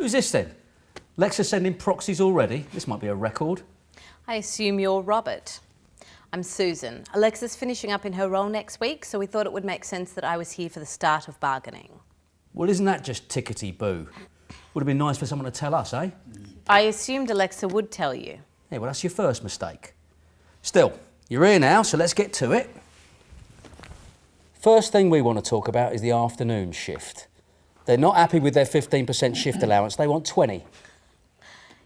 Who's this then? Lexa sending proxies already? This might be a record. I assume you're Robert. I'm Susan. Alexa's finishing up in her role next week, so we thought it would make sense that I was here for the start of bargaining. Well, isn't that just tickety-boo? Would have been nice for someone to tell us, eh? I assumed Alexa would tell you. Yeah, well, that's your first mistake. Still, you're here now, so let's get to it. First thing we want to talk about is the afternoon shift. They're not happy with their 15% shift allowance. They want 20.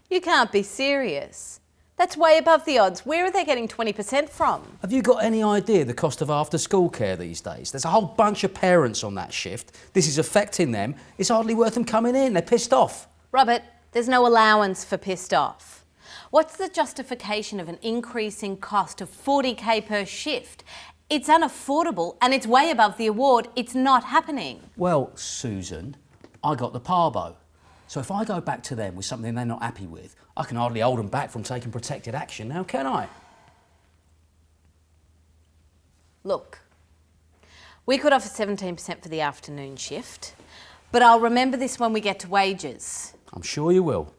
You can't be serious. That's way above the odds. Where are they getting 20% from? Have you got any idea the cost of after-school care these days? There's a whole bunch of parents on that shift. This is affecting them. It's hardly worth them coming in. They're pissed off. Robert, there's no allowance for pissed off. What's the justification of an increasing cost of 40k per shift? It's unaffordable and it's way above the award. It's not happening. Well, Susan, I got the parbo. So if I go back to them with something they're not happy with, I can hardly hold them back from taking protected action now, can I? Look, we could offer 17% for the afternoon shift, but I'll remember this when we get to wages. I'm sure you will.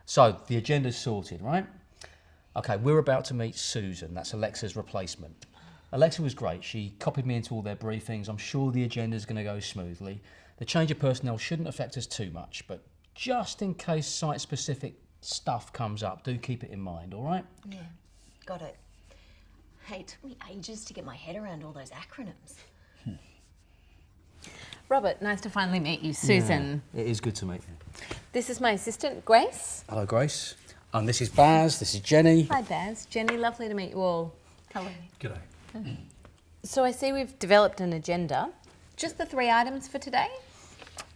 So, the agenda's sorted, right? Okay, we're about to meet Susan. That's Alexa's replacement. Alexa was great. She copied me into all their briefings. I'm sure the agenda's going to go smoothly. The change of personnel shouldn't affect us too much, but just in case site-specific stuff comes up, do keep it in mind, all right? Yeah, got it. Hey, it took me ages to get my head around all those acronyms. Robert, nice to finally meet you. Susan. Yeah, it is good to meet you. This is my assistant, Grace. Hello, Grace. And this is Baz, this is Jenny. Hi, Baz. Jenny, lovely to meet you all. Hello. G'day. So I see we've developed an agenda. Just the 3 items for today?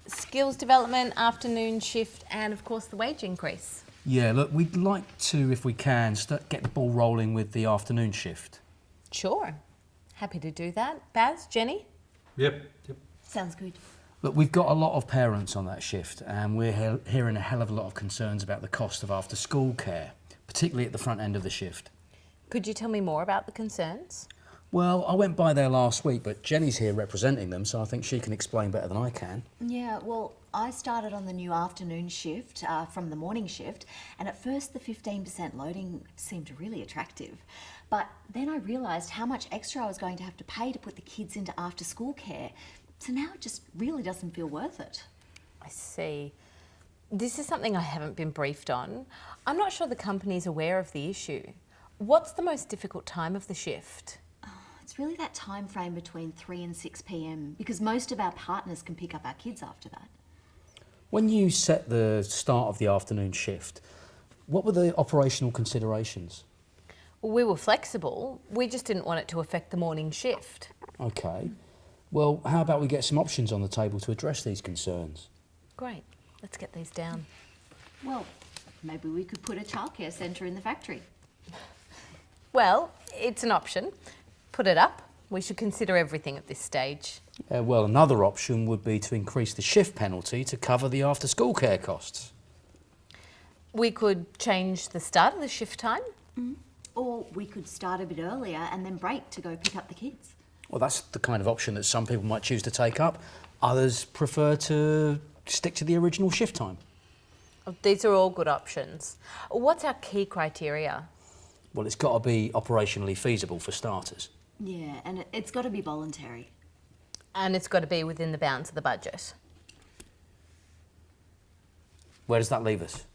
Skills development, afternoon shift, and of course the wage increase. Yeah, look, we'd like to, if we can, get the ball rolling with the afternoon shift. Sure. Happy to do that. Baz, Jenny? Yep. Sounds good. Look, we've got a lot of parents on that shift and we're hearing a hell of a lot of concerns about the cost of after-school care, particularly at the front end of the shift. Could you tell me more about the concerns? Well, I went by there last week, but Jenny's here representing them, so I think she can explain better than I can. Yeah, well, I started on the new afternoon shift from the morning shift, and at first the 15% loading seemed really attractive. But then I realised how much extra I was going to have to pay to put the kids into after-school care. So now it just really doesn't feel worth it. I see. This is something I haven't been briefed on. I'm not sure the company's aware of the issue. What's the most difficult time of the shift? It's really that time frame between 3 and 6 p.m. because most of our partners can pick up our kids after that. When you set the start of the afternoon shift, what were the operational considerations? Well, we were flexible. We just didn't want it to affect the morning shift. Okay. Well, how about we get some options on the table to address these concerns? Great. Let's get these down. Well, maybe we could put a childcare centre in the factory. Well, it's an option. Put it up. We should consider everything at this stage. Well, another option would be to increase the shift penalty to cover the after-school care costs. We could change the start of the shift time. Or we could start a bit earlier and then break to go pick up the kids. Well, that's the kind of option that some people might choose to take up. Others prefer to stick to the original shift time. These are all good options. What's our key criteria? Well, it's got to be operationally feasible for starters. Yeah, and it's got to be voluntary. And it's got to be within the bounds of the budget. Where does that leave us?